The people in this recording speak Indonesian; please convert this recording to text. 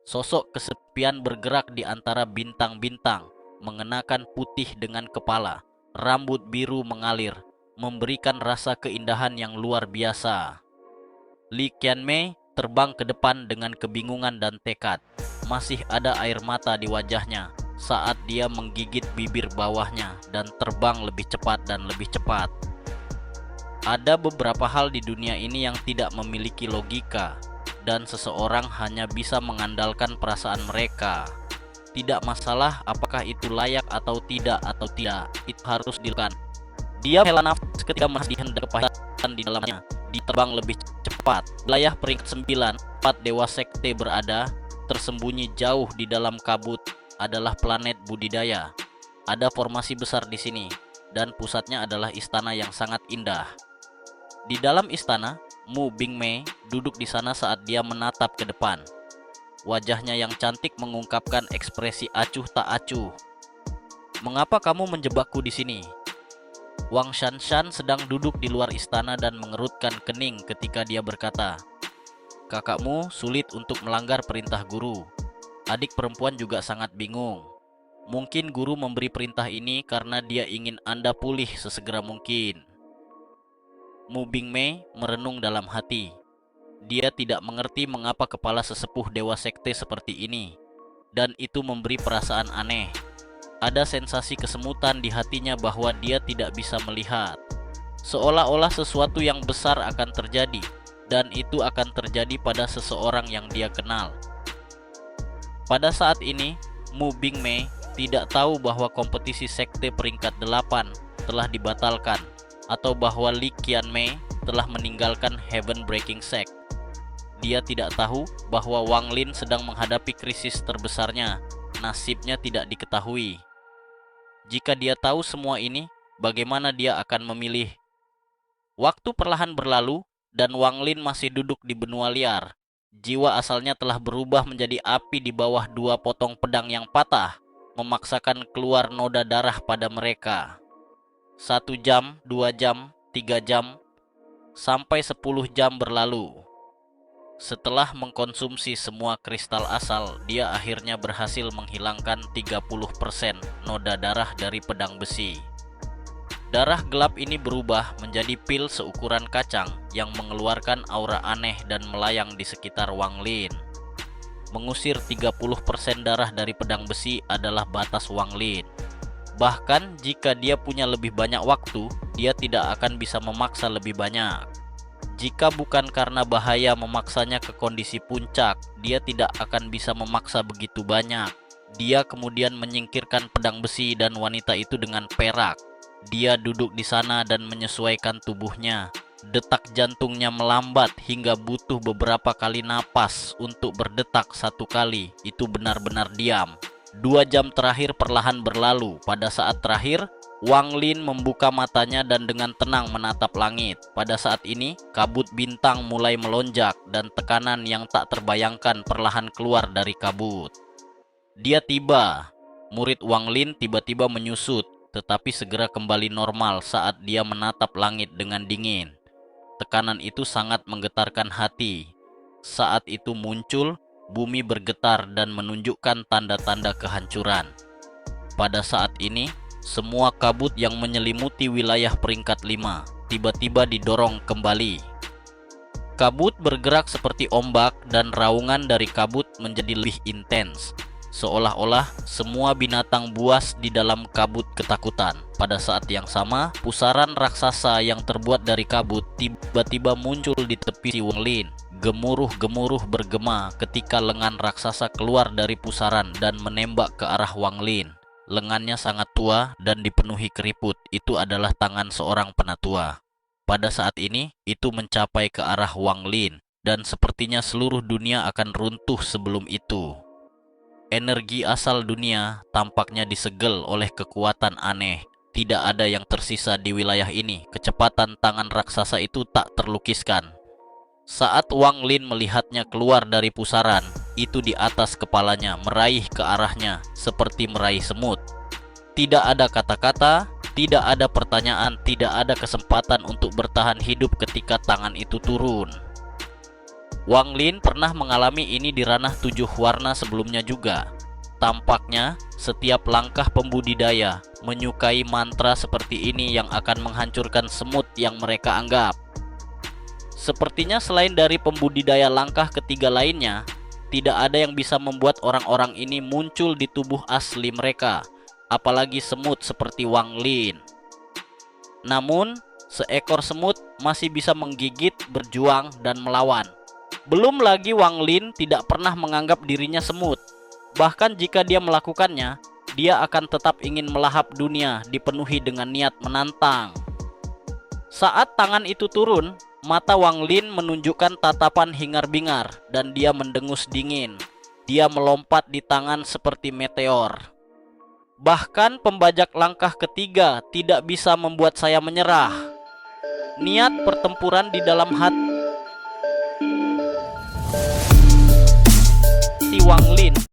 Sosok kesepian bergerak di antara bintang-bintang, mengenakan putih dengan kepala, rambut biru mengalir, memberikan rasa keindahan yang luar biasa. Li Qianmei terbang ke depan dengan kebingungan dan tekad. Masih ada air mata di wajahnya saat dia menggigit bibir bawahnya dan terbang lebih cepat dan lebih cepat. Ada beberapa hal di dunia ini yang tidak memiliki logika, dan seseorang hanya bisa mengandalkan perasaan mereka. Tidak masalah apakah itu layak atau tidak, itu harus dilakukan. Dia menghela nafas ketika masih hendak kepahitan di dalamnya. Diterbang lebih cepat. Wilayah peringkat 9, 4 dewa sekte berada, tersembunyi jauh di dalam kabut, adalah planet budidaya. Ada formasi besar di sini, dan pusatnya adalah istana yang sangat indah. Di dalam istana, Mu Bingmei duduk di sana saat dia menatap ke depan. Wajahnya yang cantik mengungkapkan ekspresi acuh tak acuh. "Mengapa kamu menjebakku di sini?" Wang Shanshan sedang duduk di luar istana dan mengerutkan kening ketika dia berkata, "Kakakmu sulit untuk melanggar perintah guru." Adik perempuan juga sangat bingung. Mungkin guru memberi perintah ini karena dia ingin Anda pulih sesegera mungkin. Mu Bingmei merenung dalam hati. Dia tidak mengerti mengapa kepala sesepuh dewa sekte seperti ini, dan itu memberi perasaan aneh. Ada sensasi kesemutan di hatinya bahwa dia tidak bisa melihat. Seolah-olah sesuatu yang besar akan terjadi, dan itu akan terjadi pada seseorang yang dia kenal. Pada saat ini, Mu Bingmei tidak tahu bahwa kompetisi sekte peringkat 8 telah dibatalkan, atau bahwa Li Qianmei telah meninggalkan Heaven Breaking Sect. Dia tidak tahu bahwa Wang Lin sedang menghadapi krisis terbesarnya. Nasibnya tidak diketahui. Jika dia tahu semua ini, bagaimana dia akan memilih? Waktu perlahan berlalu, dan Wang Lin masih duduk di benua liar. Jiwa asalnya telah berubah menjadi api di bawah 2 potong pedang yang patah, memaksakan keluar noda darah pada mereka. 1 jam, 2 jam, 3 jam, sampai 10 jam berlalu. Setelah mengkonsumsi semua kristal asal, dia akhirnya berhasil menghilangkan 30% noda darah dari pedang besi. Darah gelap ini berubah menjadi pil seukuran kacang yang mengeluarkan aura aneh dan melayang di sekitar Wang Lin. Mengusir 30% darah dari pedang besi adalah batas Wang Lin. Bahkan jika dia punya lebih banyak waktu, dia tidak akan bisa memaksa lebih banyak. Jika bukan karena bahaya memaksanya ke kondisi puncak, dia tidak akan bisa memaksa begitu banyak. Dia kemudian menyingkirkan pedang besi dan wanita itu dengan perak. Dia duduk di sana dan menyesuaikan tubuhnya. Detak jantungnya melambat hingga butuh beberapa kali napas untuk berdetak 1 kali. Itu benar-benar diam. 2 jam terakhir perlahan berlalu. Pada saat terakhir, Wang Lin membuka matanya dan dengan tenang menatap langit. Pada saat ini, kabut bintang mulai melonjak dan tekanan yang tak terbayangkan perlahan keluar dari kabut. Dia tiba. Murid Wang Lin tiba-tiba menyusut, tetapi segera kembali normal saat dia menatap langit dengan dingin. Tekanan itu sangat menggetarkan hati. Saat itu muncul, bumi bergetar dan menunjukkan tanda-tanda kehancuran. Pada saat ini, semua kabut yang menyelimuti wilayah peringkat 5 tiba-tiba didorong kembali. Kabut bergerak seperti ombak dan raungan dari kabut menjadi lebih intens. Seolah-olah semua binatang buas di dalam kabut ketakutan. Pada saat yang sama, pusaran raksasa yang terbuat dari kabut tiba-tiba muncul di tepi Wang Lin. Gemuruh-gemuruh bergema ketika lengan raksasa keluar dari pusaran dan menembak ke arah Wang Lin. Lengannya sangat tua dan dipenuhi keriput. Itu adalah tangan seorang penatua. Pada saat ini, itu mencapai ke arah Wang Lin, dan sepertinya seluruh dunia akan runtuh sebelum itu. Energi asal dunia tampaknya disegel oleh kekuatan aneh. Tidak ada yang tersisa di wilayah ini. Kecepatan tangan raksasa itu tak terlukiskan. Saat Wang Lin melihatnya keluar dari pusaran, itu di atas kepalanya meraih ke arahnya seperti meraih semut. Tidak ada kata-kata, tidak ada pertanyaan, tidak ada kesempatan untuk bertahan hidup ketika tangan itu turun. Wang Lin pernah mengalami ini di ranah 7 warna sebelumnya juga. Tampaknya setiap langkah pembudidaya menyukai mantra seperti ini yang akan menghancurkan semut yang mereka anggap. Sepertinya selain dari pembudidaya langkah ketiga lainnya, tidak ada yang bisa membuat orang-orang ini muncul di tubuh asli mereka, apalagi semut seperti Wang Lin. Namun, seekor semut masih bisa menggigit, berjuang, dan melawan. Belum lagi Wang Lin tidak pernah menganggap dirinya semut. Bahkan jika dia melakukannya, dia akan tetap ingin melahap dunia dipenuhi dengan niat menantang. Saat tangan itu turun, mata Wang Lin menunjukkan tatapan hingar-bingar dan dia mendengus dingin. Dia melompat di tangan seperti meteor. Bahkan pembajak langkah ketiga tidak bisa membuat saya menyerah. Niat pertempuran di dalam hati Wang Lin